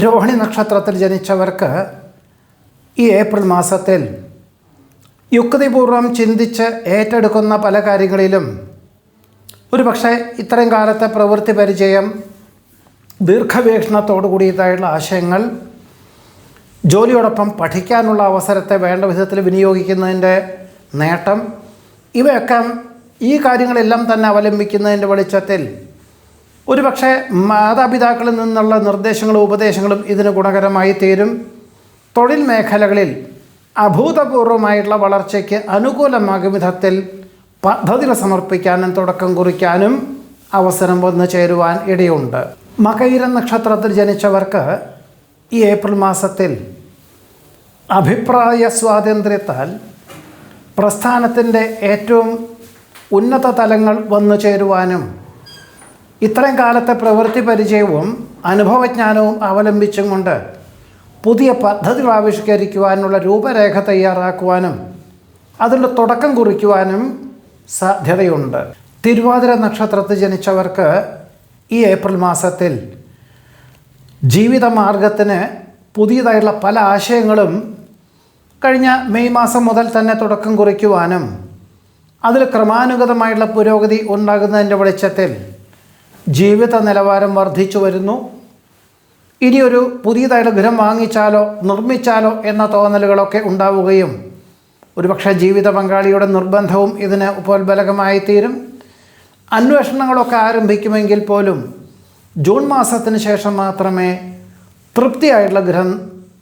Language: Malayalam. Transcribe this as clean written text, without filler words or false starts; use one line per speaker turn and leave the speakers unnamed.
രോഹിണി നക്ഷത്രത്തിൽ ജനിച്ചവർക്ക് ഈ ഏപ്രിൽ മാസത്തിൽ യുക്തിപൂർവം ചിന്തിച്ച് ഏറ്റെടുക്കുന്ന പല കാര്യങ്ങളിലും ഒരുപക്ഷെ ഇത്രയും കാലത്തെ പ്രവൃത്തി പരിചയം, ദീർഘവീക്ഷണത്തോടു കൂടിയതായുള്ള ആശയങ്ങൾ, ജോലിയോടൊപ്പം പഠിക്കാനുള്ള അവസരത്തെ വേണ്ട വിധത്തിൽ വിനിയോഗിക്കുന്നതിൻ്റെ നേട്ടം, ഇവയൊക്കെ ഈ കാര്യങ്ങളെല്ലാം തന്നെ അവലംബിക്കുന്നതിൻ്റെ വെളിച്ചത്തിൽ ഒരുപക്ഷെ മാതാപിതാക്കളിൽ നിന്നുള്ള നിർദ്ദേശങ്ങളും ഉപദേശങ്ങളും ഇതിന് ഗുണകരമായി തീരും. തൊഴിൽ മേഖലകളിൽ അഭൂതപൂർവമായിട്ടുള്ള വളർച്ചയ്ക്ക് അനുകൂലമാകും വിധത്തിൽ പദ്ധതികൾ സമർപ്പിക്കാനും തുടക്കം കുറിക്കാനും അവസരം വന്നു ചേരുവാൻ ഇടയുണ്ട്. മകയിരം നക്ഷത്രത്തിൽ ജനിച്ചവർക്ക് ഈ ഏപ്രിൽ മാസത്തിൽ അഭിപ്രായ സ്വാതന്ത്ര്യത്താൽ പ്രസ്ഥാനത്തിൻ്റെ ഏറ്റവും ഉന്നത തലങ്ങൾ വന്നു ചേരുവാനും ഇത്രയും കാലത്തെ പ്രവൃത്തി പരിചയവും അനുഭവജ്ഞാനവും അവലംബിച്ചും കൊണ്ട് പുതിയ പദ്ധതികൾ ആവിഷ്കരിക്കുവാനുള്ള രൂപരേഖ തയ്യാറാക്കുവാനും അതിൻ്റെ തുടക്കം കുറിക്കുവാനും സാധ്യതയുണ്ട്. തിരുവാതിര നക്ഷത്രത്തിൽ ജനിച്ചവർക്ക് ഈ ഏപ്രിൽ മാസത്തിൽ ജീവിതമാർഗത്തിന് പുതിയതായിട്ടുള്ള പല ആശയങ്ങളും കഴിഞ്ഞ മെയ് മാസം മുതൽ തന്നെ തുടക്കം കുറിക്കുവാനും അതിൽ ക്രമാനുഗതമായിട്ടുള്ള പുരോഗതി ഉണ്ടാകുന്നതിൻ്റെ വെളിച്ചത്തിൽ ജീവിത നിലവാരം വർദ്ധിച്ചു വരുന്നു. ഇനിയൊരു പുതിയതായിട്ട് ഗൃഹം വാങ്ങിച്ചാലോ നിർമ്മിച്ചാലോ എന്ന തോന്നലുകളൊക്കെ ഉണ്ടാവുകയും ഒരുപക്ഷെ ജീവിത പങ്കാളിയുടെ നിർബന്ധവും ഇതിന് ഉപോത്ബലകമായി തീരും. അന്വേഷണങ്ങളൊക്കെ ആരംഭിക്കുമെങ്കിൽ പോലും ജൂൺ മാസത്തിന് ശേഷം മാത്രമേ തൃപ്തിയായിട്ടുള്ള ഗൃഹം